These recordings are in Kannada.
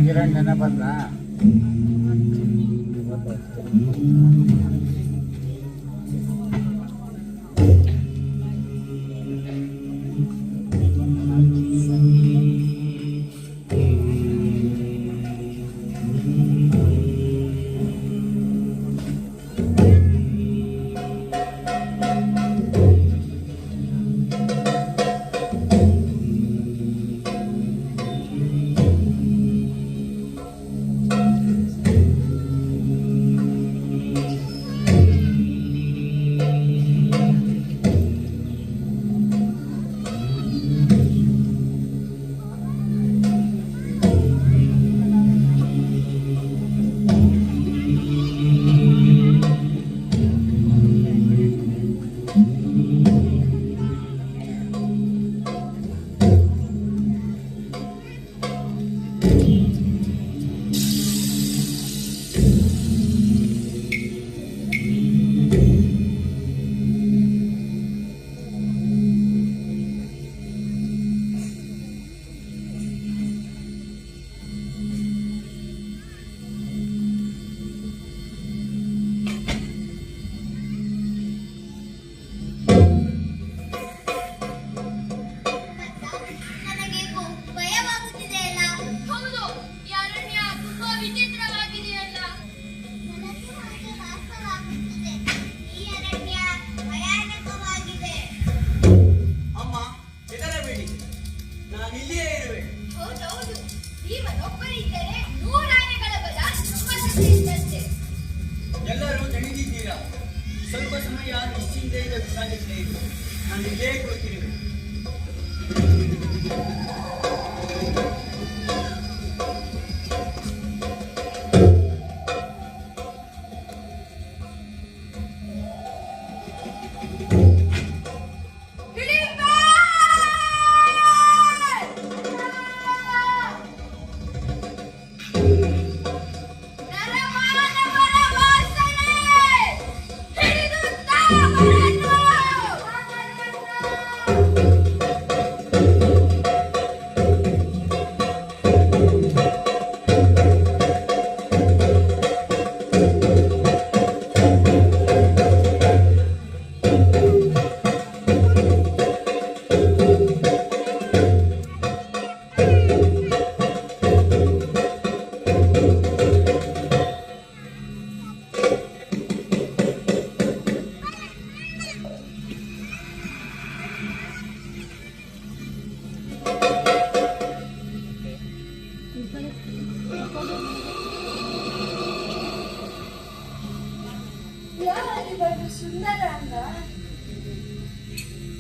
ಕಿರಣ್ ಜನ ಬಂದ ಎಲ್ಲರೂ ದಣಿದಿದ್ದೀರಾ? ಸ್ವಲ್ಪ ಸಮಯ ನಿಶ್ಚಿಂತೆಯಿಂದ ವಿಶ್ರಾಂತಿಸಬೇಕು. ನಾನು ಇಲ್ಲೇ ಕುಳಿತಿರುವೆ.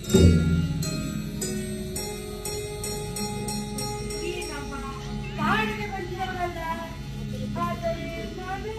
ಈ ನಮ್ಮ ಕಾಡಿಗೆ ಬಂದಿರವಲ್ಲ, ಆದರೆ ನಾನು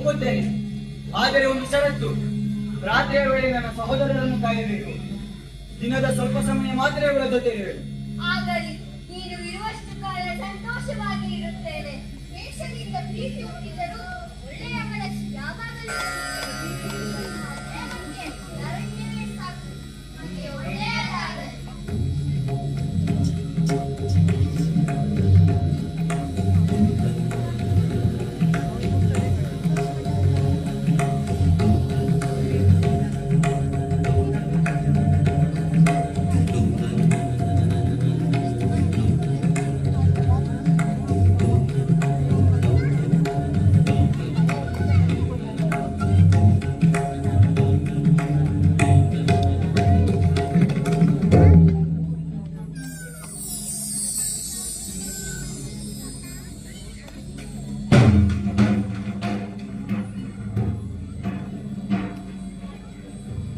ಒಪ್ಪುತ್ತೇನೆ. ಆದರೆ ಒಂದು ಷರತ್ತು, ರಾತ್ರಿಯ ವೇಳೆ ನನ್ನ ಸಹೋದರರನ್ನು ಕಾಯಬೇಕು. ದಿನದ ಸ್ವಲ್ಪ ಸಮಯ ಮಾತ್ರ ಇವರ ಜೊತೆ ಇರುವೆ. ಆಗಲಿ, ನೀನು ಇರುವಷ್ಟು ಕಾಲ ಸಂತೋಷವಾಗಿ ಇರುತ್ತೇನೆ. ವೇಷದಿಂದ ಪ್ರೀತಿ ಹುಟ್ಟಿದರೂ ಒಳ್ಳೆಯ ಮನಸ್ಸು ಯಾವಾಗಲೂ ಅರಣ್ಯವೇ ಸಾಕು, ನಮಗೆ ಒಳ್ಳೆಯದಾಗಲಿ.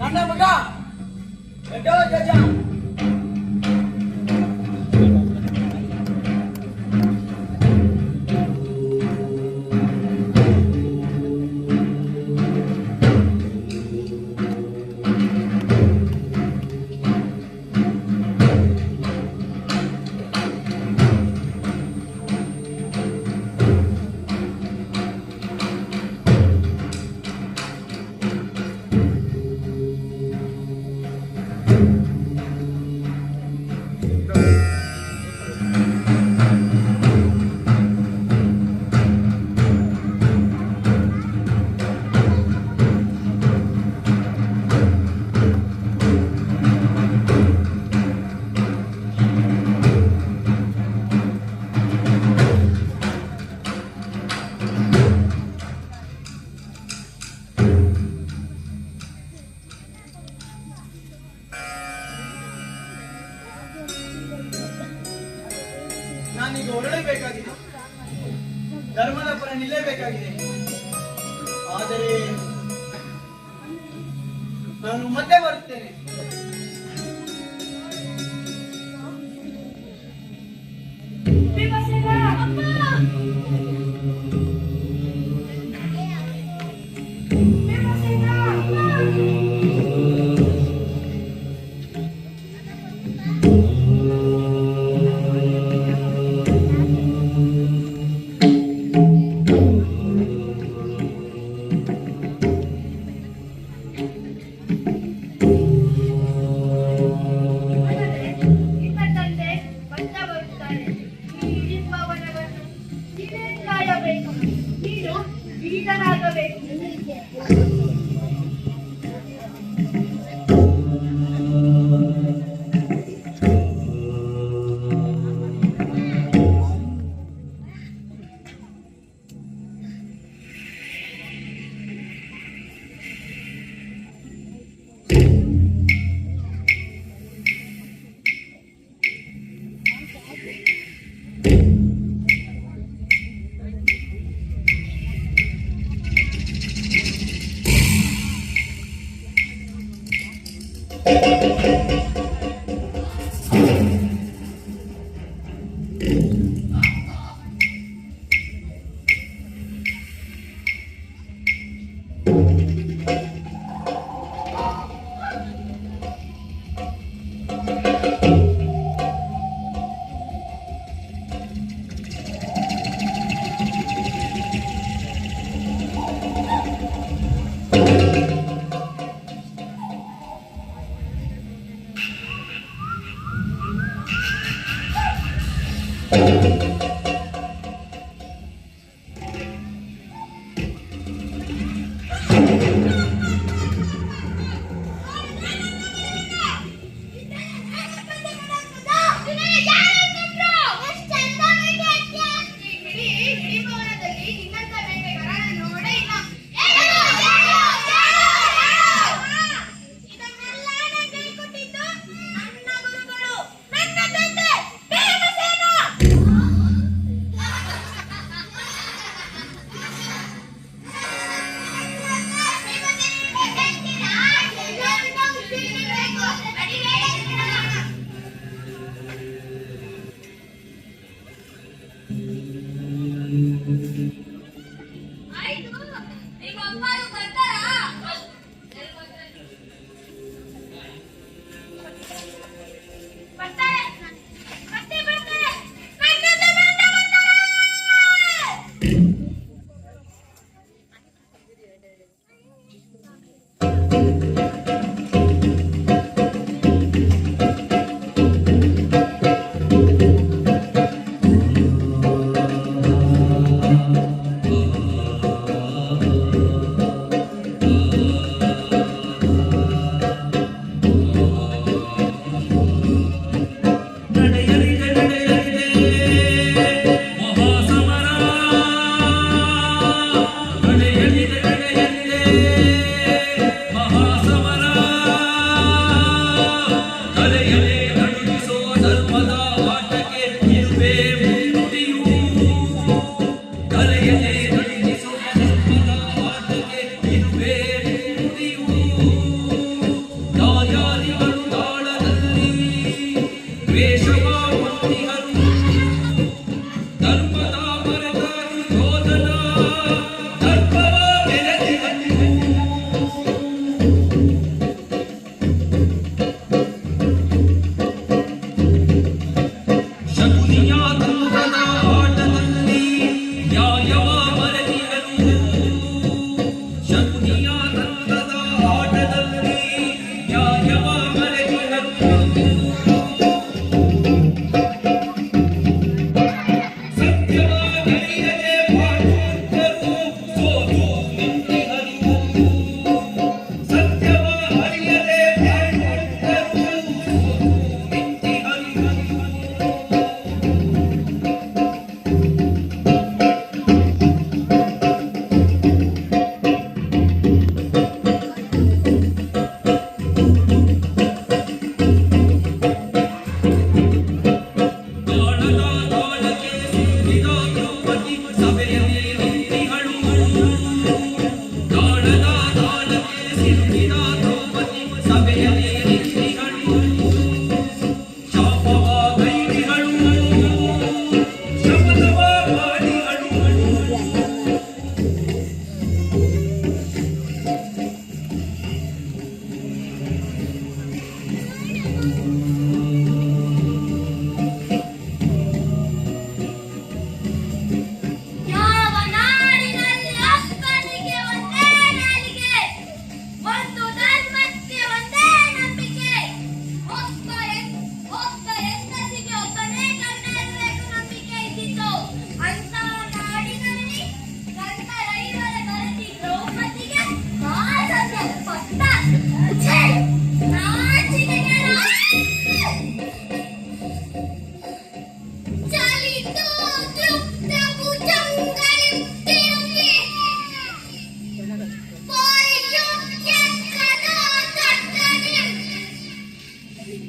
ನನ್ನ ಮಗ ಎಡೋ ಜಜ ನಾನೀಗ ಹೊರಡಬೇಕಾಗಿದೆ. ಧರ್ಮದ ಪರ ನಿಲ್ಲಬೇಕಾಗಿದೆ. ಆದರೆ ನಾನು ಮತ್ತೆ ಬರುತ್ತೇನೆ. ಭೀಮಸೇನ! ಭೀಮಸೇನ!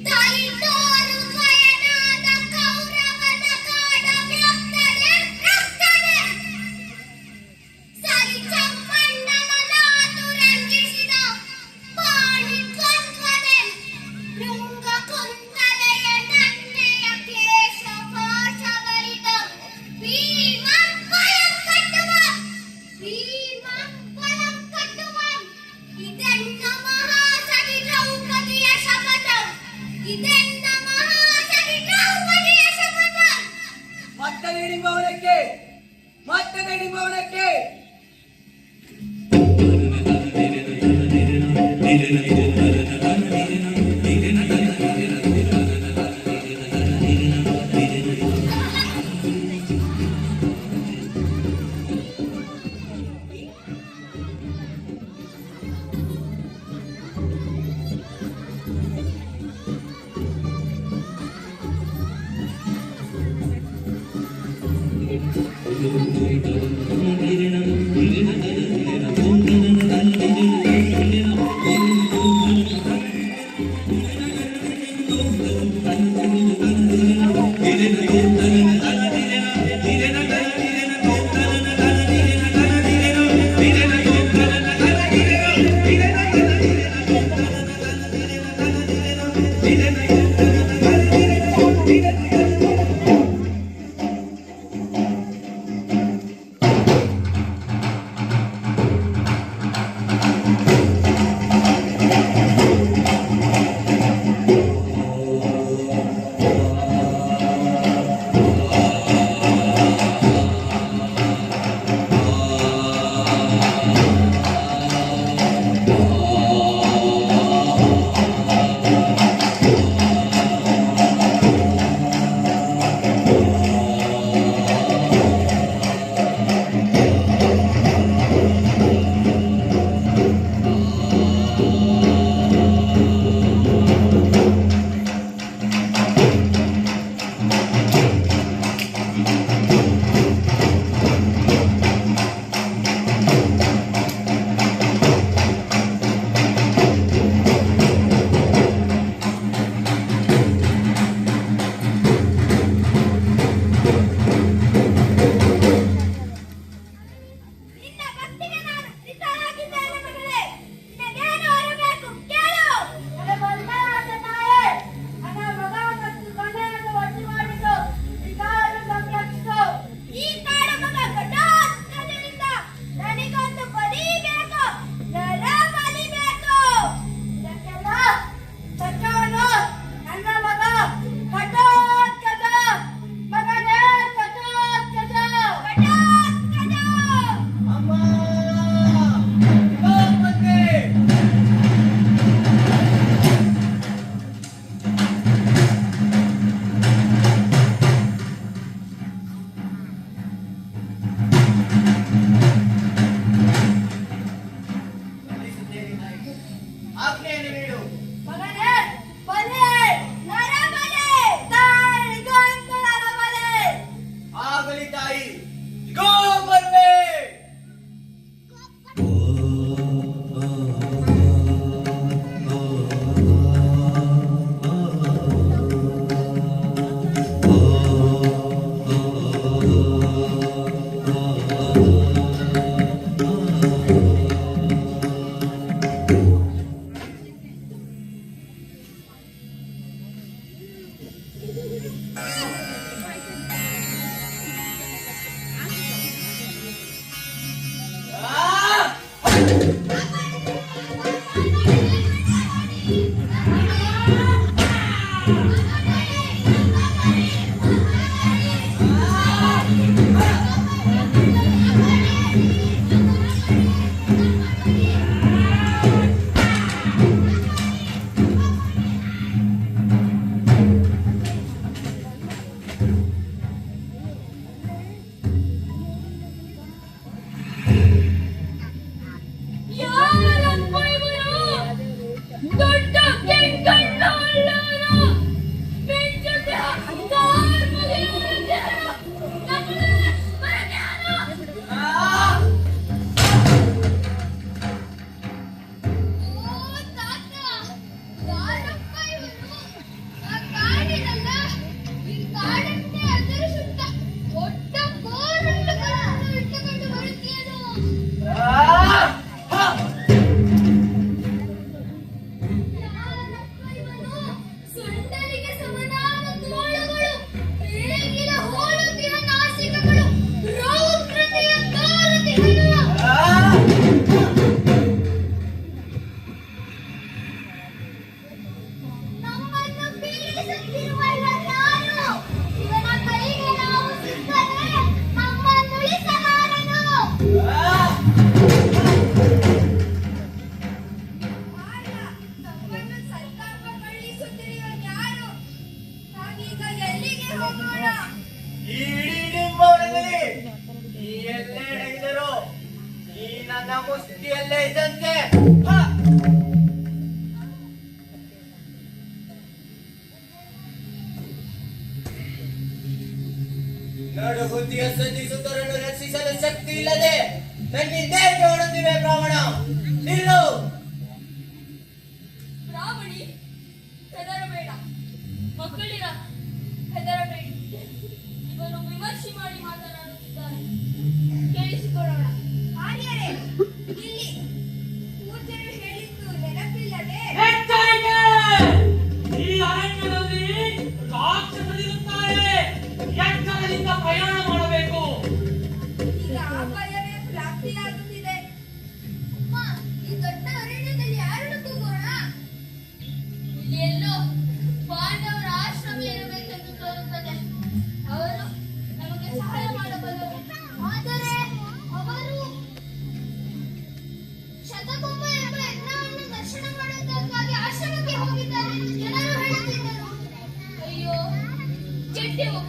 ದಲಿತೋರು ಸ್ವಯನಾದ ಕೌರವನ ಕಾಡ ವ್ಯಕ್ತದೆ ರಕ್ತದೆ ಸರಿ ಚಮ್ಮಣ್ಣನ ಮಾತು ರಂಜಿಸಿದ ಪಾಣಿ ದ್ವಂದ್ವದೆ ಶೃಂಗ ಕುಂತಲೆಯ ನನ್ನೆಯ ಕೇಶ ಪಾಶಬಲಿತ ಭೀಮಂ ಬಲಂ ಕಟ್ಟುವ ಭೀಮಂ ಬಲಂ ಕಟ್ಟುವ ಇದೆನ್ನ ಮಹಾಸತಿ ದ್ರೌಪದಿಯ ಶಪಥ ಇದೆನ್ನ ಮಹಾಸತಿ ದ್ರೌಪದಿಯ ಶಪಥ ಮತ್ತೆ ಹಿಡಿಂಬವನಕ್ಕೆ ಮತ್ತೆ ಹಿಡಿಂಬವನಕ್ಕೆ ರಕ್ಷಿಸುತ್ತಿರುವ ಯಾರು? ಇವನ ಕೈಗೆ ನಾವು ಸಿಕ್ಕರೆ ನಮ್ಮನ್ನುಳಿಸಲಾರನು. ನಮ್ಮನ್ನು ಸಂತಾಪ ಕಳುಹಿಸುತ್ತಿರುವ ಯಾರು? ನಾವೀಗ ಎಲ್ಲಿಗೆ ಹೋಗೋಣ? ಈ ಇಡೀ ನಿಮ್ಮವರಲ್ಲಿ ನೀ ಎಲ್ಲೇ ಅಡಗಿದರು ಈ ನನ್ನ ಮುಷ್ಟಿಯಲ್ಲೇ ಇದ್ದಂತೆ. ನಡು ಬುದ್ಧಿಯ ಸಂಧಿಸುತ್ತರನ್ನು ರಕ್ಷಿಸಲು ಶಕ್ತಿ ಇಲ್ಲದೆ ನನ್ನಿಂದೇಕೆ ಓಡುತ್ತಿವೆ ಬ್ರಾಹ್ಮಣ? ನಿಲ್ಲು. ಬ್ರಾಹ್ಮಣಿ, ಹೆದರಬೇಡ. ಮಕ್ಕಳಿರ, ಹೆದರಬೇಡಿ. ಇವನು ವಿಮರ್ಶೆ ಮಾಡಿ ಮಾತನಾಡುತ್ತಿದ್ದಾರೆ. ಕೇಳಿಸಿಕೊಳ್ಳೋಣ. ಆರ್ಯರೇ, ಇಲ್ಲಿ ಪೂಜ್ಯರು ಹೇಳಿದ್ದು ನೆನಪಿಲ್ಲದೆ? ಎಚ್ಚರಿಕೆ! ಈ ಅರಣ್ಯದಲ್ಲಿ ರಾಕ್ಷಸರಿರುತ್ತಾರೆ. ಎಚ್ಚರದಿಂದ ಪ್ರಯಾಣ ಮಾಡಬೇಕು. ಈಗ ಅಪಾಯವೇ ಪ್ರಾಪ್ತಿಯಾಗುತ್ತಿದೆ. ಅಮ್ಮ, ಈ ದೊಡ್ಡ ಅರಣ್ಯದಲ್ಲಿ ಯಾರನ್ನು ಕೂಗೋಣ? ಇಲ್ಲಿ ಎಲ್ಲೋ ಪಾಂಡವರ ಆಶ್ರಮ ಇರಬೇಕೆಂದು ತೋರುತ್ತದೆ. ಅವರು ನಮಗೆ ಸಹಾಯ ಮಾಡಬಲ್ಲರು. ಆದರೆ ಅವರು ಶತಕುಂಭ ಎಂಬ ಯಜ್ಞವನ್ನು ದರ್ಶನ ಮಾಡುವುದಕ್ಕಾಗಿ ಆಶ್ರಮಕ್ಕೆ ಹೋಗಿದ್ದಾರೆ ಎಂದು ಜನರು ಹೇಳುತ್ತಿದ್ದರು. ಅಯ್ಯೋ, ಕೆಟ್ಟೆವು.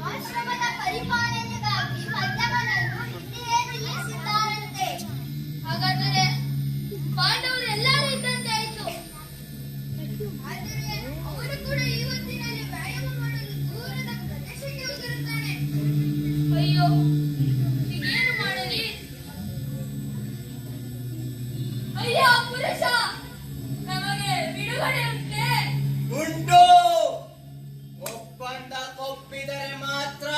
ಆಶ್ರಮದ ಪರಿಪಾಲನೆಗಾಗಿ ಮಧ್ಯಮನನ್ನು ಇಲ್ಲಿಯೇ ನಿಲ್ಲಿಸಿದ್ದಾರಂತೆ. ಹಾಗಾದರೆ ಪಾಂಡವರು ಎಲ್ಲರೂ ಇದ್ದಂತೆ ಆಯ್ತು. ಆದರೆ ಅವರು ಕೂಡ ಈ ಹೊತ್ತಿನಲ್ಲಿ ವ್ಯಾಯಾಮ ಮಾಡಲು ದೂರದ ಪ್ರದೇಶಕ್ಕೆ ಹೋಗಿರುತ್ತಾನೆ. ಅಯ್ಯೋ, ಈಗೇನು ಮಾಡಲಿ? ಅಯ್ಯ ಪುರುಷ, ನಮಗೆ ಬಿಡುಗಡೆ ಉಂಟೆ? ಉಂಟು. ಒಪ್ಪಂದ ಕೊಪ್ಪಿದರೆ ಮಾತ್ರ.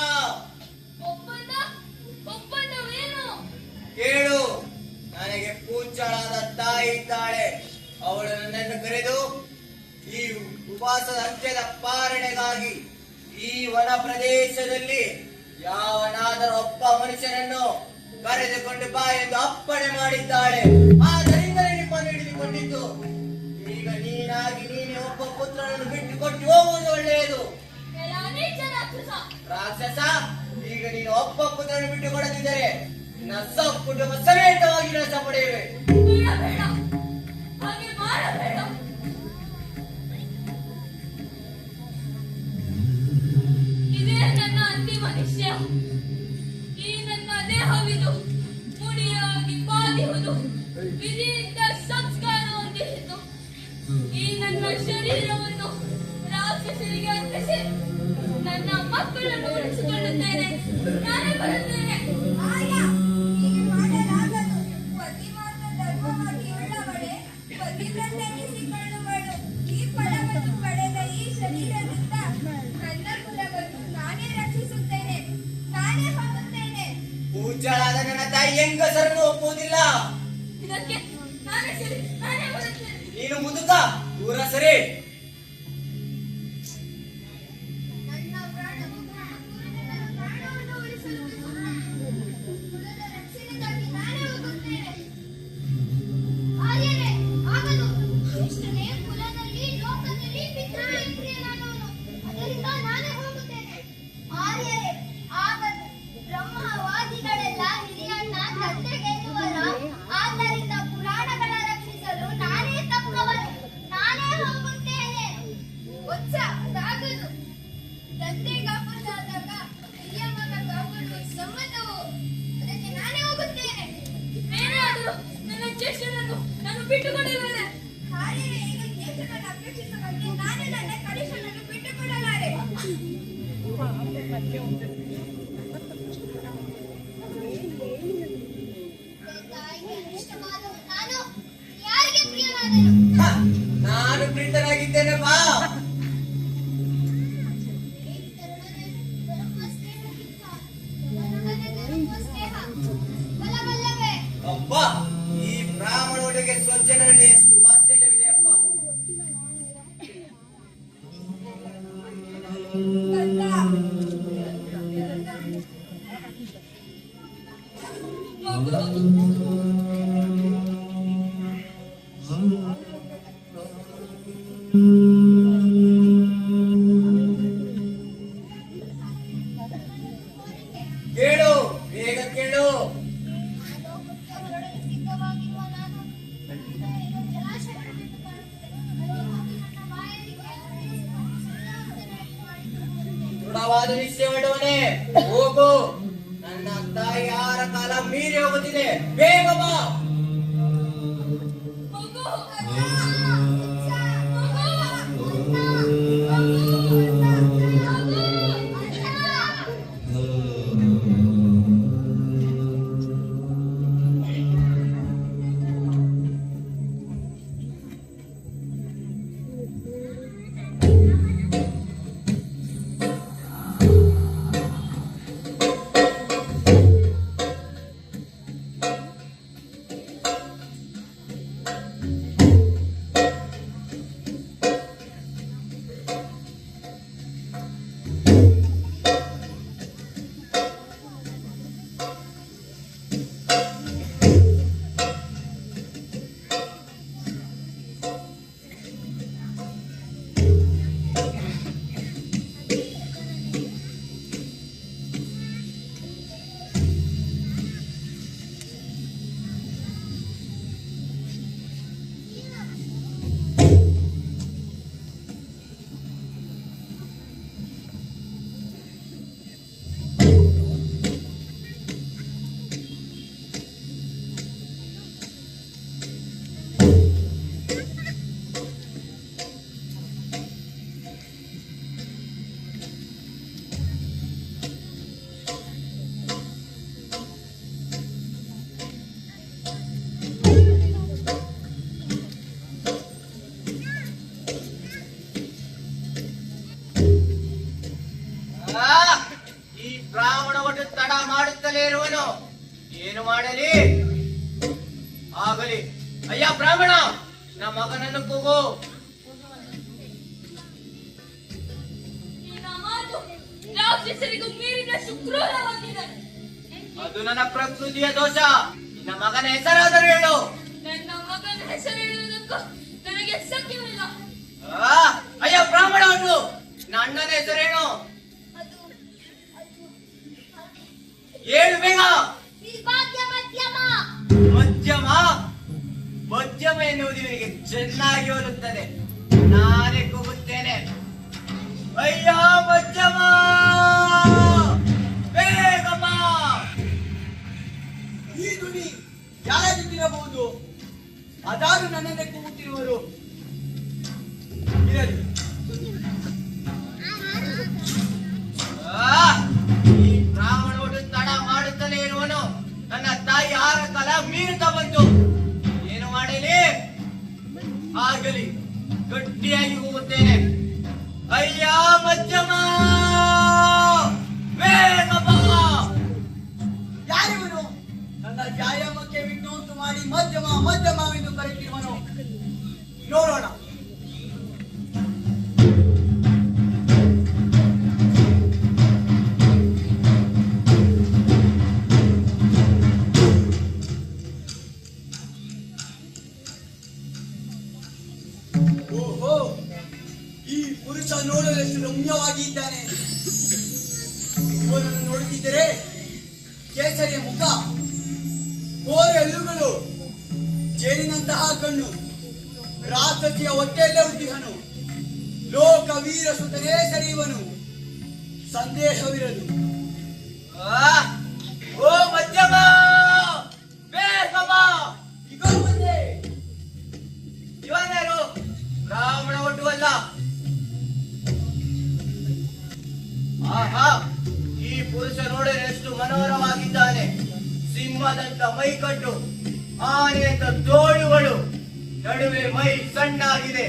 ಒಪ್ಪಂದ? ಒಪ್ಪಂದವೇನು? ಕೇಳು. ನನಗೆ ಪೂಜ್ಯಳಾದ ತಾಯಿ ಇದ್ದಾಳೆ. ಅವಳು ನನ್ನನ್ನು ಕರೆದು ಈ ಉಪವಾಸದ ಅಂತ್ಯದ ಪಾಲನೆಗಾಗಿ ಈ ವನ ಪ್ರದೇಶದಲ್ಲಿ ಯಾವನಾದರೂ ಒಬ್ಬ ಮನುಷ್ಯನನ್ನು ಕರೆದುಕೊಂಡು ಬಾ ಎಂದು ಅಪ್ಪಣೆ ಮಾಡಿದ್ದಾಳೆ. ಆದ್ದರಿಂದಲೇ ನಿಮ್ಮನ್ನು ಹಿಡಿದುಕೊಂಡಿದ್ದು. ಈಗ ನೀನಾಗಿ ನೀನೇ ಒಬ್ಬ ಪುತ್ರನನ್ನು ಬಿಟ್ಟುಕೊಟ್ಟು ಹೋಗುವುದು ಒಳ್ಳೆಯದು. ಎಲ್ಲ ನೀಚ ರಾಕ್ಷಸ. ರಾಕ್ಷಸ, ಈಗ ನೀನು ಒಬ್ಬ ಪುತ್ರನನ್ನು ಬಿಟ್ಟುಕೊಡದಿದ್ದರೆ ನನ್ನ ಕುಟುಂಬ ಸಮೇತವಾಗಿ ನಾಶ ಪಡೆಯುವೆ. ಬೇಡ ಬೇಡ, ಹಾಗೆ ಮಾಡಬೇಡ. ಇದೇ ನನ್ನ ಅಂತಿಮ ನಿಶ್ಚಯ. ಈ ನನ್ನ ದೇಹವಿದು ಮುಡಿಯಾಗಿ ಬಾದಿಹುದು ವಿಧಿಯಿಂದ ಸಂಸ್ಕಾರ ಹೊಂದಿಸಿತು. ಈ ನನ್ನ ಶರೀರವನ್ನು ರಾಕ್ಷಸರಿಗೆ ಅರ್ಪಿಸಿ ನನ್ನ ಮಕ್ಕಳನ್ನು ಉಳಿಸಿಕೊಳ್ಳುತ್ತೇನೆ. ನಾನೇ ಬರುತ್ತೇನೆ. ಹೀಗೆ ಮಾಡಲಾಗದು. ಪತಿ ಮಾತ್ರ ಧರ್ಮವಾಗಿ ಉಳ್ಳವಳೆ ಪತಿವ್ರತೆನಿಸಿಕೊಳ್ಳುವಳು. ಈ ಫಲವನ್ನು ಪಡೆದ ಈ ಶರೀರದಿಂದ ನನ್ನ ಕುಲವನ್ನು ನಾನೇ ರಕ್ಷಿಸುತ್ತೇನೆ. ನಾನೇ ಹೋಗುತ್ತೇನೆ. ಪೂಜ್ಯಳಾದ ನನ್ನ ತಾಯಿ ಹೆಂಗಸರನ್ನು ಒಪ್ಪುವುದಿಲ್ಲ. ಇದಕ್ಕೆ ನಾನೇ ಸರಿ, ನಾನೇ ಬರುತ್ತೇನೆ. ನೀನು ಮುದುಕ, ದೂರ ಸರಿ. ನನ್ನ ಪ್ರಾಣವನ್ನು ಉಳಿಸಲು ಕುಲದ ರಕ್ಷಣೆಗಾಗಿ ನಾನೇ ಹೋಗುತ್ತೇನೆ. ಆರ್ಯರೇ, ಆಗದು. ಇಷ್ಟನೇ ಕುಲದಲ್ಲಿ ಲೋಕದಲ್ಲಿ ಪಿತೃಗಳಿಗೆ ಪ್ರಿಯನಾದವನು. ಅದರಿಂದ ನಾನೇ ಹೋಗುತ್ತೇನೆ. ಆರ್ಯರೇ, ಆಗದು. ಬ್ರಹ್ಮವಾದಿಗಳೆಲ್ಲ ಹಿರಿಯಣ್ಣ ತಂದೆಗೆನ್ನುವರ. ಆದ್ದರಿಂದ ಪುರಾಣಗಳ ರಕ್ಷಿಸಲು ನಾನೇ ತಕ್ಕವನು. ನಾನೇ ಹೋಗುತ್ತೇನೆ. ಉಚ್ಚ, ಅದಾಗದು. ತಂದೆ ಕಾಪಾಡಾದಾಗ ಹಿರಿಯ ಮಗ ಕಾಪಾಡುವ ಸಮ್ಮತವು. ಅದಕ್ಕೆ ನಾನೇ ಹೋಗುತ್ತೇನೆ. ಏನಾದರೂ ನನ್ನ ಜ್ಯೇಷ್ಠನನ್ನು ನಾನು ಬಿಟ್ಟುಕೊಡಲಾರೆ. ಆರ್ಯರೇ, ಈಗ ಜ್ಯೇಷ್ಠನನ್ನು ಅಪೇಕ್ಷಿಸುವಂತೆ ನಾನೇ ನನ್ನ ಕನಿಷ್ಠನನ್ನು ಬಿಟ್ಟುಕೊಡಲಾರೆ. ತಾಯಿಗೆ ಅನಿಷ್ಟವಾದವು ನಾನು. ಯಾರಿಗೆ ಪ್ರಿಯನಾದೆನು? ಹ, ನಾನು ಪ್ರೀತನಾಗಿದ್ದೇನೆ ಬಾ. ಈ ತರುಣನೇ ದೊರಕುವ ಸ್ನೇಹಕ್ಕಿಂತ ಯವನಗನೇ ದೊರಕುವ ಸ್ನೇಹ ಬಲವಲ್ಲವೇ? ಅಪ್ಪ, ಈ ಬ್ರಾಹ್ಮಣನಿಗೆ ಸ್ವಜ್ಜನರಲ್ಲಿ ಎಷ್ಟು ವಾತ್ಸಲ್ಯವಿದೆಯಪ್ಪ. ಮಗು ದೃಢವಾದ ನಿಶ್ಚಯವಿಡುವನೆ. ಹೋಗು, ನನ್ನ ತಾಯಿಯಾರ ಕಾಲ ಮೀರಿ ಹೋಗುತ್ತಿದೆ, ಬೇಗ ಬಾ. ಮಗು ಈ ಬ್ರಾಹ್ಮಣ ಒಟ್ಟು ತಡ ಮಾಡುತ್ತಲೇ ಇರುವನು. ಏನು ಮಾಡಲಿ? ಆಗಲಿ. ಅಯ್ಯ ಬ್ರಾಹ್ಮಣ, ನಮ್ಮ ಮಗನನ್ನು ಕೂಗು. ನಿನ್ನ ಮಾತು ರಾಕ್ಷಸರಿಗೂ ಮೀರಿದಷ್ಟು ಕ್ರೂರವಾಗಿದೆ. ಅದು ನನ್ನ ಪ್ರಕೃತಿಯ ದೋಷ. ನಿನ್ನ ಮಗನ ಹೆಸರಾದರೂ ಹೇಳು. ನನ್ನ ಮಗನ ಹೆಸರು ಹೇಳುವುದಕ್ಕೂ ನನಗೆ ಸಾಧ್ಯವಿಲ್ಲ. ಅಯ್ಯ ಬ್ರಾಹ್ಮಣ, ಅವನು ನನ್ನ ಹೆಸರೇನು? ಏಳು ಬೇಗ. ಮಧ್ಯಮ. ಮಧ್ಯಮ ಎನ್ನುವುದು ಇವನಿಗೆ ಚೆನ್ನಾಗಿ ಹೋಲುತ್ತದೆ. ನಾನೇ ಕೂಗುತ್ತೇನೆ, ಅಯ್ಯ ಮಧ್ಯಮ, ಬೇಗ ಬಾ. ಈ ಧ್ವನಿ ಯಾರಾಗಿದ್ದಿರಬಹುದು? ಅದಾರು ನನ್ನನ್ನೇ ಕೂಗುತ್ತಿರುವರು. ಇರಲಿ. ಈ ಬ್ರಾಹ್ಮಣ ಒಟ್ಟು ತಡ ಮಾಡುತ್ತಲೇ ಇರುವನು. ನನ್ನ ತಾಯಿ ಆರ ಕಾಲ ಮೀರುತ್ತಾ ಬಂತು. ಏನು ಮಾಡಲಿ? ಆಗಲಿ, ಗಟ್ಟಿಯಾಗಿ ಹೋಗುತ್ತೇನೆ, ಅಯ್ಯ ಮಧ್ಯಮ, ಬೇಗ ಬಾ. ಯಾರಿವನು? ನನ್ನ ವ್ಯಾಯಾಮಕ್ಕೆ ವಿಘ್ನೋಂಟು ಮಾಡಿ ಮಧ್ಯಮ ಮಧ್ಯಮವೆಂದು ಕರೆಯುತ್ತಿರುವನು. ನೋಡೋಣ. ಓಹೋ, ಈ ಪುರುಷ ನೋಡಲೆಷ್ಟು ರಮ್ಯವಾಗಿ ಇದ್ದಾನೆ. ಇವನನ್ನು ನೋಡುತ್ತಿದ್ದರೆ ಕೇಸರಿಯ ಮುಖ, ಕೋರೆ ಹಲ್ಲುಗಳು, ಜೇನಿನಂತಹ ಕಣ್ಣು, ರಾಕ್ಷಸಿಯ ಹೊಟ್ಟೆಯಲ್ಲೇ ಹುಟ್ಟಿಹನು. ಲೋಕವೀರ ಸುತನೇ ಸರಿಯುವನು, ಸಂದೇಹವಿರದು. ಓ ಮಧ್ಯಮ, ಬೇಗ ಬಾ. ಇಗೋ ಬಂದೆ. ಇವನ್ಯಾರು? ಬ್ರಾಹ್ಮಣ ಒಟ್ಟುವಲ್ಲ. ಆಹಾ, ಈ ಪುರುಷ ನೋಡಿದರೆ ಎಷ್ಟು ಮನೋಹರವಾಗಿದ್ದಾನೆ. ಸಿಂಹದಂತ ಮೈಕಟ್ಟು, ಆನೆಯಂತ ತೋಳುಗಳು, ನಡುವೆ ಮೈ ಸಣ್ಣಾಗಿದೆ.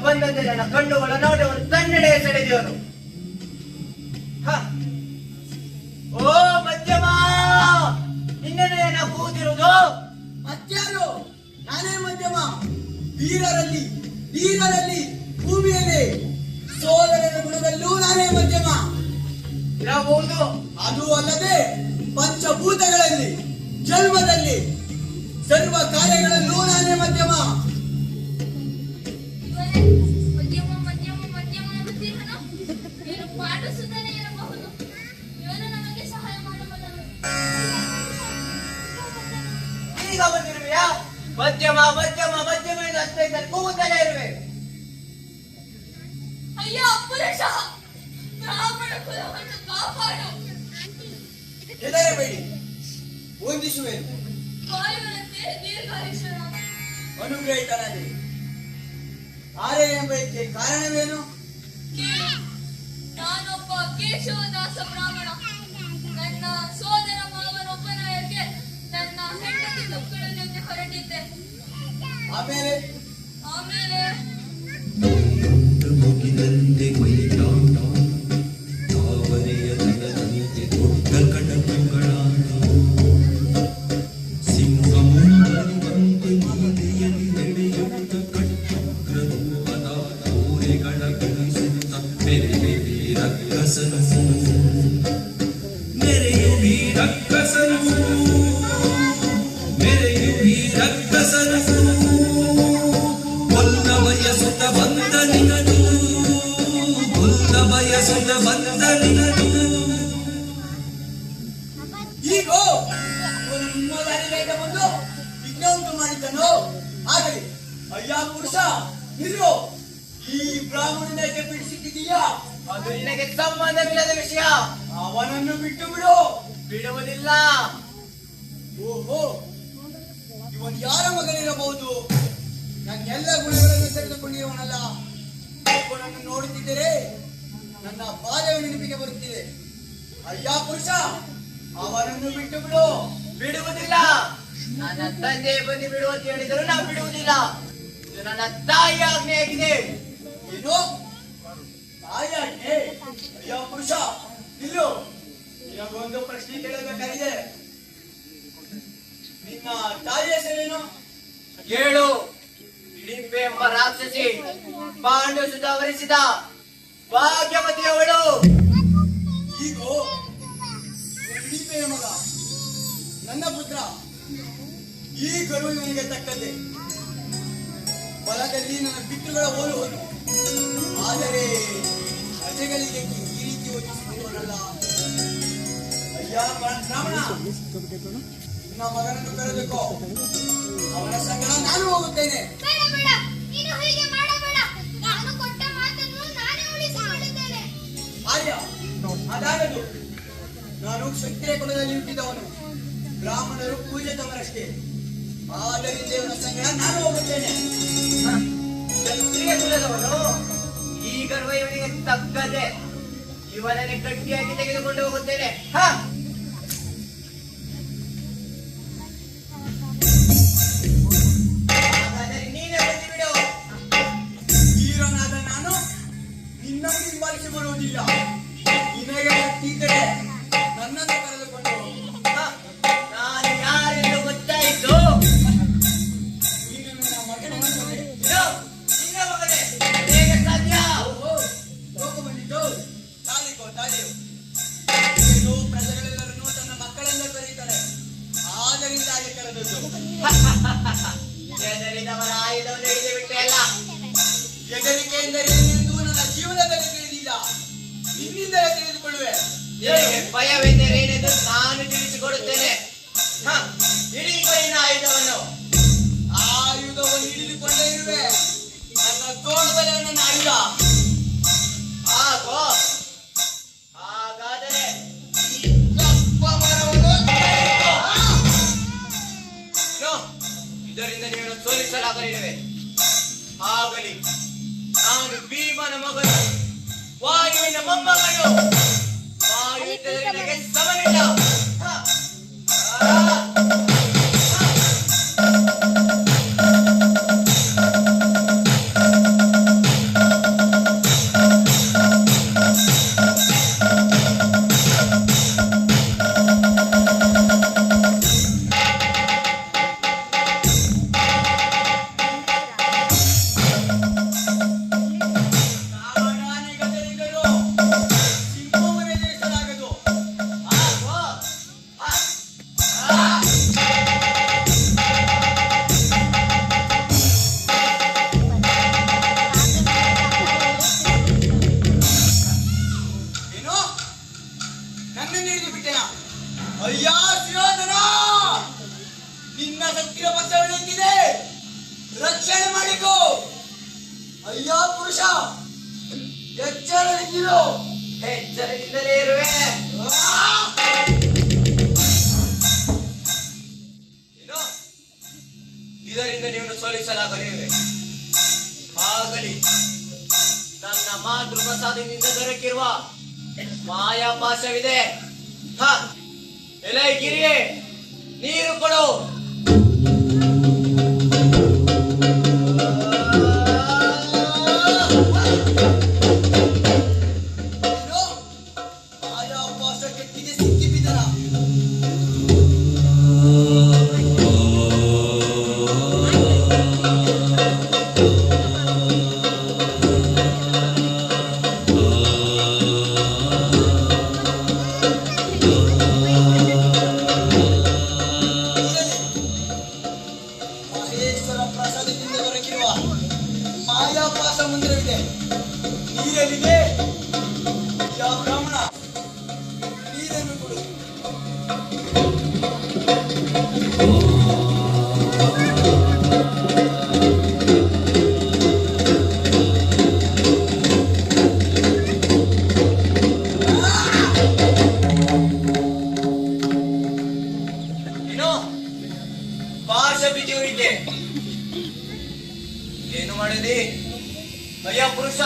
ಬಂದಂತೆ ನನ್ನ ಕಣ್ಣುಗಳ ನೋಟವನ್ನು ತನ್ನೆಡೆ ಸೆಳೆದಿವನು. ಓ ಮಧ್ಯಮ, ನಿನ್ನೆ ನಾವು ಕೂತಿರುವುದು? ಮತ್ಯಾರು? ನಾನೇ ಮಧ್ಯಮ. ವೀರರಲ್ಲಿ ಧೀರರಲ್ಲಿ ಭೂಮಿಯಲ್ಲಿ ಸೋದರನ ಗುಣದಲ್ಲೂ ನಾನೇ ಮಧ್ಯಮ ಇರಬಹುದು. ಅದು ಅಲ್ಲದೆ ಪಂಚಭೂತಗಳಲ್ಲಿ ಜನ್ಮದಲ್ಲಿ ಸರ್ವ ಕಾರ್ಯಗಳಲ್ಲೂ ನಾನೇ ಮಧ್ಯಮ. ಇವನೇ ಮಧ್ಯಮ ಮಧ್ಯಮ ಮಧ್ಯಮ ಎನ್ನುತ್ತೀರನು? ನೀನು ಪಾಠಿಸುತ್ತಲೇ ಇರಬಹುದು. ಇವನು ನಮಗೆ ಸಹಾಯ ಮಾಡಬಲ್ಲನು. ಈಗ ಬಂದಿರುವೆಯಾ? ಮಧ್ಯಮ ಮಧ್ಯಮ ಮಧ್ಯಮ ಎಂದು ಅಷ್ಟೇ ಕೂಗುತ್ತಲೇ ಇರುವೆ. ಅಯ್ಯ ಪುರುಷ, ಬ್ರಾಹ್ಮಣ ಕುಲವನ್ನು ಕಾಪಾಡು. ಹೆದರಬೇಡಿ, ವಂದಿಸುವೆನು. ವಾಯುವಿನಂತೆ ದೀರ್ಘಾಯುಷ್ಯನ ಅನುಗ್ರಹಿತನಾದೆ. ಆರ್ಯ ಎಂಬುದಕ್ಕೆ ಕಾರಣವೇನು? ಕೇಳು, ನಾನೊಬ್ಬ ಕೇಶವದಾಸ ಬ್ರಾಹ್ಮಣ. ನನ್ನ ಸೋದರ ಮಾವನೊಬ್ಬನಾಯಕ್ಕೆ ನನ್ನ ಹೆಂಡತಿ ಮಕ್ಕಳ ಜೊತೆ ಹೊರಟಿದ್ದೆ. ಆಮೇಲೆ ಆಮೇಲೆ ಮುಗಿದಂತೆ ಕೊಯ್ಯಾಟ ತಾವರೆಯ ತಗದಂತೆ ದೊಡ್ಡ ಕಡಲುಗಳಾಟ ಸಿಂಹ ಮುಂಬರುವಂತೆ ನೀಲಿಯಲ್ಲಿ ನಡೆಯುತ್ತ ಕಟ್ಟುಗ್ರರೂಪದ ಕೋರೆಗಳ ಗಳಿಸುತ್ತ ಮೆರೆಯುವಿ ರಕ್ಕಸನು ಮೆರೆಯುವಿ ರಕ್ಕಸನು ಮೆರೆಯುವಿ ರಕ್ಕಸನು ಕೊಲ್ಲ ಬಯಸುತ್ತ ಬಂದ ನಿನದು ಕೊಲ್ಲ ಬಯಸುತ್ತ ಬಂದ ನಿನದು ಈಗ ನಿಮ್ಮದಾರಿಯಿಂದ ಬಂದು ವಿಘ್ನ ಉಂಟು ಮಾಡಿದ್ದನು. ಆಗಲಿ ಅಯ್ಯ ಪುರುಷ, ನಿಲ್ಲು. ಈ ಬ್ರಾಹ್ಮಣನಿಗೆ ಬಿಡಿಸಿದ್ದೀಯಾ? ಅದು ನಿನಗೆ ಸಂಬಂಧವಿಲ್ಲದ ವಿಷಯ. ಅವನನ್ನು ಬಿಟ್ಟು ಬಿಡು. ಬಿಡುವುದಿಲ್ಲ. ಓಹೋ, ಇವನು ಯಾರ ಮಗನಿರಬಹುದು? ನನ್ನ ಎಲ್ಲ ಗುಣಗಳನ್ನು ತೆಗೆದುಕೊಂಡಿರುವನಲ್ಲ. ಇವನನ್ನು ನೋಡುತ್ತಿದ್ದರೆ ನನ್ನ ಬಾಲ್ಯವ ನೆನಪಿಗೆ ಬರುತ್ತಿದೆ. ಅಯ್ಯ ಪುರುಷ, ಅವನನ್ನು ಬಿಟ್ಟು ಬಿಡು. ಬಿಡುವುದಿಲ್ಲ. ನನ್ನ ತಂದೆ ಬಂದು ಬಿಡು ಅಂತ ಹೇಳಿದರೂ ನಾವು ಬಿಡುವುದಿಲ್ಲ. ಇದು ನನ್ನ ತಾಯಿಯ ಆಜ್ಞೆಯಾಗಿದೆ. ಏನು ತಾಯಿಯಾಜ್ಞೆ? ಅಯ್ಯ ಪುರುಷ, ನಿಲ್ಲು. ನಿನಗೊಂದು ಪ್ರಶ್ನೆ ಕೇಳಬೇಕಾಗಿದೆ. ನಿನ್ನ ತಾಯಿಯ ಹೆಸರೇನು? ಕೇಳು. ಹಿಡಿಂಬೆ ಎಂಬ ರಾಕ್ಷಸಿ ಪಾಂಡು ಸುತ ವರಿಸಿದ ಭಾಗ್ಯವತಿಯವಳು. ಈಗ ಹಿಡಿಪೆಯ ಮಗ, ನನ್ನ ಪುತ್ರ. ಈ ಗರು ಇವನಿಗೆ ತಕ್ಕದ್ದೇ. ಹೊಲದಲ್ಲಿ ನನ್ನ ಬಿಟ್ಟುಗಳ ಹೋಲುವನು. ಆದರೆ ಪ್ರಜೆಗಳಿಗೆ ಈ ರೀತಿ ಯೋಚಿಸುವವನಲ್ಲ. ಅಯ್ಯ ಬ್ರಾಹ್ಮಣ, ನಿನ್ನ ಮಗನನ್ನು ಕರೆದುಕೋ. ಅವನ ಸಂಗಡ ನಾನು ಹೋಗುತ್ತೇನೆ. ಬೇಡ ಬೇಡ, ನೀನು ಹೀಗೆ ಮಾಡಬೇಡ. ನಾನು ಕೊಟ್ಟ ಮಾತನ್ನು ನಾನೇ ಉಳಿಸಿಕೊಳ್ಳುತ್ತೇನೆ. ಆರ್ಯ, ಅದಾಗದು. ನಾನು ಕ್ಷತ್ರಿಯ ಕುಲದಲ್ಲಿ ಹುಟ್ಟಿದವನು. ಬ್ರಾಹ್ಮಣರು ಪೂಜಿತವರಷ್ಟೇ. ಆದ್ದರಿಂದ ಇವನ ಸಂಗಡ ನಾನು ಹೋಗುತ್ತೇನೆ. ಕ್ಷತ್ರಿಯ ಕುಲದವನು. ಈ ಗರ್ವ ಇವನಿಗೆ ತಕ್ಕದೆ. ಇವನನ್ನು ಗಟ್ಟಿಯಾಗಿ ತೆಗೆದುಕೊಂಡು ಹೋಗುತ್ತೇನೆ. ಹಾಗಾದರೆ ನೀನೇ ಬಂದು ಬಿಡು. ಹೀರೋನಾದ ನಾನು ನಿನ್ನನ್ನು ಹಿಂಬಾಲಿಸಿ ಬರುವುದಿಲ್ಲ. ನಿನಗೆ ಗೊತ್ತಿದ್ದರೆ ನನ್ನನ್ನು ಕರೆದುಕೊಂಡು ಹೋಗು. ನಾನು ಯಾರೆಂದು ಗೊತ್ತಾಯಿತು. ನೀನು ನನ್ನ ಮಗನನ್ನು ಕೊಂದೆ. ಇದು ನಿನ್ನ ಮಗನೇ. ಹೇಗೆ ಸಾಧ್ಯ? ಹೋಗು ಬಂದಿದ್ದು. ತಾಳಿಕೋ ತಾಳಿಯು. ಇದು ಪ್ರಜೆಗಳೆಲ್ಲರನ್ನು ತನ್ನ ಮಕ್ಕಳೆಲ್ಲ ಕರೀತಾರೆ. ಆದ್ದರಿಂದ ಹಾಗೆ ಕರೆದದ್ದು. ಹೆದರಿದವರ ಆಯುಧವನ್ನು ಹಿಡಿದು ಬಿಟ್ಟೆ ಅಲ್ಲ. ಹೆದರಿಕೆ ಎಂದರೆ ಏನೆಂದು ನನ್ನ ಜೀವನದಲ್ಲಿ ತಿಳಿದಿಲ್ಲ. ನಿನ್ನಿಂದಲೇ ತಿಳಿದುಕೊಳ್ಳುವೆ. ನಿನಗೆ ಭಯವೆಂದರೇನೆಂದು ನಾನು ತಿಳಿಸಿಕೊಡುತ್ತೇನೆ. ಹಿಡಿದುಕೋ ನಿನ್ನ ಆಯುಧವನ್ನು. ಆಯುಧವನ್ನು ಹಿಡಿದುಕೊಂಡೇ ಇರುವೆ. ನನ್ನ ತೋಳುಬಲೆ ನನ್ನ ಆಯುಧ. ಆಗೋ. ಹಾಗಾದರೆ ಈ ಕಪ್ಪ ಮರವನ್ನು ತೆಗೆದುಕೋ. ಏನು? ಇದರಿಂದ ನೀನು ಸೋಲಿಸಲಾಗಲಿಲ್ಲವೇ? ಆಗಲಿ. ನಾನು ಭೀಮನ ಮಗನು, ವಾಯುವಿನ ಮೊಮ್ಮಗನು. ವಾಯುವಿದ್ದರೆ ನಿನಗೆ ಸಮನಿಲ್ಲ. ನಾನೇ ಗದರಿಗರು. ಸಿಂಹವನ್ನೇ ಜಯಿಸಲಾಗದು. ಆಗೋ. ಏನು? ನನ್ನನ್ನು ಹಿಡಿದು ಬಿಟ್ಟೆನಾ? ಅಯ್ಯ ಶಿರೋಧನ, ನಿನ್ನ ಶಕ್ತಿಯ ಪಕ್ಷವಳಿಕ್ಕಿದೆ. ರಕ್ಷಣೆ ಮಾಡಿಕೋ. ಅಯ್ಯ ಪುರುಷ, ಎಚ್ಚರದಿಂದಿರು. ಎಚ್ಚರದಿಂದಲೇ ಇರುವೆ. ಏನು? ಇದರಿಂದ ನೀವು ಸೋಲಿಸಲಾಗಲಿವೆ. ಆಗಲಿ. ನನ್ನ ಮಾತೃ ಪ್ರಸಾದದಿಂದ ದೊರಕಿರುವ ಮಾಯಾಪಾಶವಿದೆ. ಎಲೆ ಗಿರಿಯೇ, ನೀರು ಕೊಡು. ಪ್ರಸಾದದಿಂದ ದೊರಕಿರುವ ಮಾಯಾಪಾಶ ಮಂದಿರವಿದೆ. ನೀರಲ್ಲಿದೆ. ಯಾವ ಬ್ರಾಹ್ಮಣ ನೀರನ್ನು ಕೊಡು. ಏನು? ಪಾಶ ಬಿಜುವಿಗೆ ಏನು ಮಾಡಿದಿ? ಅಯ್ಯ ಪುರುಷ,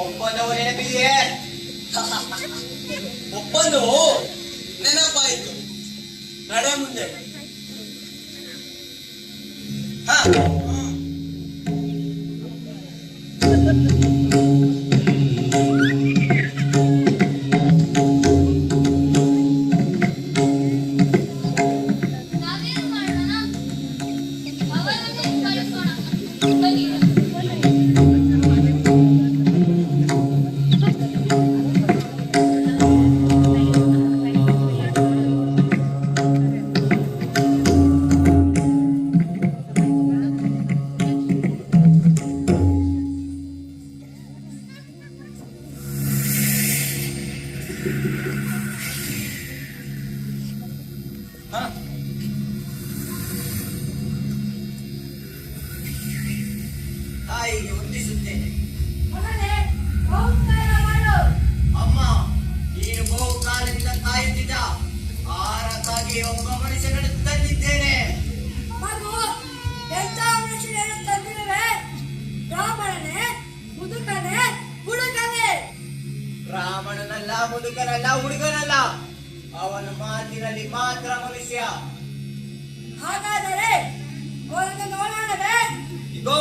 ಒಪ್ಪಂದವು ನೆನಪಿದೆಯೇ? ಒಪ್ಪಂದವು ನೆನಪಾಯಿತು. ನಡೆ ಮುಂದೆ. ನಾವೇನು ಮಾಡೋಣ? ಅವರನ್ನೇ ಕಳಿಸೋಣ. ಬನ್ನಿ. ತಾಯಿಗೆ ವಂದಿಸುತ್ತೇನೆ. ಮಗನೇ, ಬಹುಕಾಲ ಮಾಡು. ಅಮ್ಮ, ನೀನು ಬಹು ಕಾಲದಿಂದ ಕಾಯುತ್ತಿದ್ದ ಆಹಾರಕ್ಕಾಗಿ ಒಬ್ಬ ಮನುಷ್ಯನನ್ನು ತಂದಿದ್ದೇನೆ. ಮಗು, ಎಂಥ ಮನುಷ್ಯನನ್ನು ತಂದಿರುವೆ? ಬ್ರಾಹ್ಮಣನೇ, ಮುದುಕನೇ, ಹುಡುಗನೇ? ಬ್ರಾಹ್ಮಣನಲ್ಲ, ಮುದುಕನಲ್ಲ, ಹುಡುಗನಲ್ಲ. ಅವನ ಮಾತಿನಲ್ಲಿ ಮಾತ್ರ ಮನುಷ್ಯ. ಹಾಗಾದರೆ ಅವರನ್ನು ನೋಡೋಣವೇ? ಇಗೋ,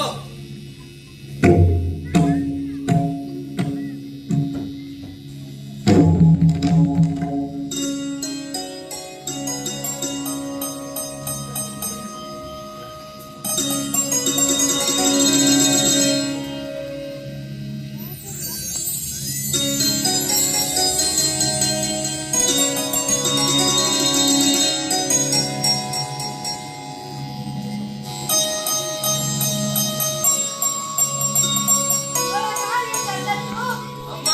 ಇವರನ್ನು ತಂದದ್ದು? ಅಮ್ಮ,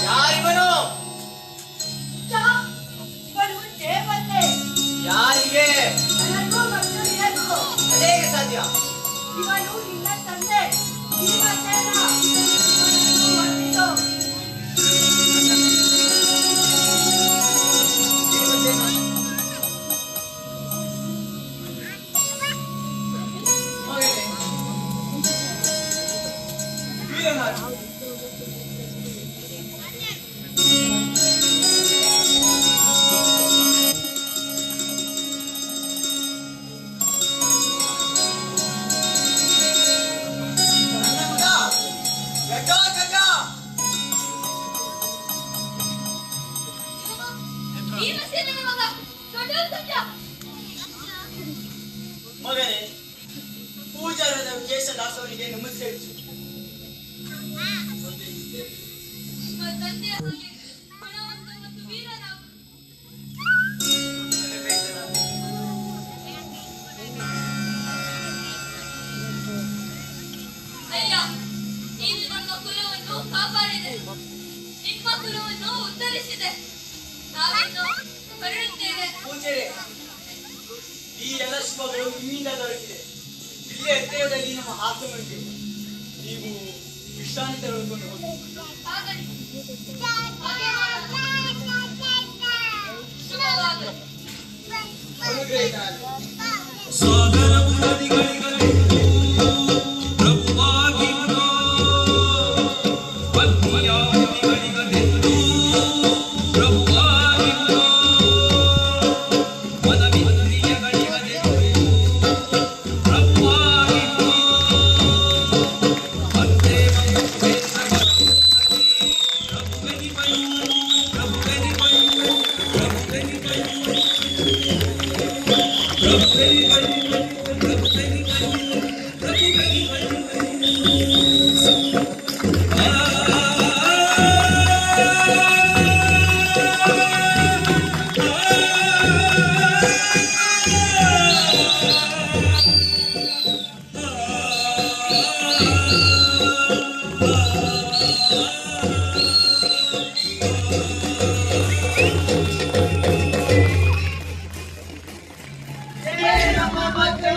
ಯಾರಿವನು? ಛ, ಇವನು ದೇವತೆ. ಯಾರಿಗೆ? ನನಗೂ ಮತ್ತು ನಿನಗೂ. ಅದೇಗೆ ಸಾಧ್ಯ? ಇವನು ನಿನ್ನ ತಂದೆ ಭೀಮಸೇನ. ಇವನನ್ನು ವಂದಿಸು. ಭೀಮಸೇನನ ಮಗ ದೊಡ್ಡ ಸತ್ಯ. ಮಗನೇ, ಪೂಜಾರದ ಕೇಶದಾಸವರಿಗೆ ನಮಸ್ಕರಿಸು. ನಿಮ್ಮ ತಂದೆಯ ಹಾಗೆ ಗುಣವಂತ ಮತ್ತು ವೀರನಾಗು. ಅಯ್ಯ, ನೀನು ನಮ್ಮ ಕುಲವನ್ನು ಕಾಪಾಡಿದೆ, ನಿಮ್ಮ ಕುಲವನ್ನು ಉದ್ಧರಿಸಿದೆ. ನಾವಿನ್ನು ಹೊರಡುತ್ತೇವೆ. ಪೂಜಾರೆ, ಈ ಎಲ್ಲ ಶುಭಗಳು ನಿಮ್ಮಿಂದ ದೊರಕಿದೆ. ಇಲ್ಲೇ ಹೃದಯದಲ್ಲಿ ನಮ್ಮ ಆತ್ಮವಿದೆ. ನೀವು ವಿಶ್ರಾಂತಿ ತೆಗೆದುಕೊಂಡು ಹೋಗಿ. ಆಗಲಿ. ಶುಭವಾಗಲಿ. ಅನುಗ್ರಹಿತ ಸಾಗರ ನದಿಗಳಿಗಲೆಂದು ಪ್ರಭುವಾಗಿದ್ದೋ ಪದ್ಮಯಾವತಿಗಳಿಗಲೆಂದು ಪ್ರಭುವಾಗಿದ್ದೋ ಮನವಿಂದ್ರಿಯಗಳಿಗಲೆಂದು ಪ್ರಭುವಾಗಿದ್ದೋ ಮತ್ತೆ ನಮ್ಮ ಮತ್ತೆ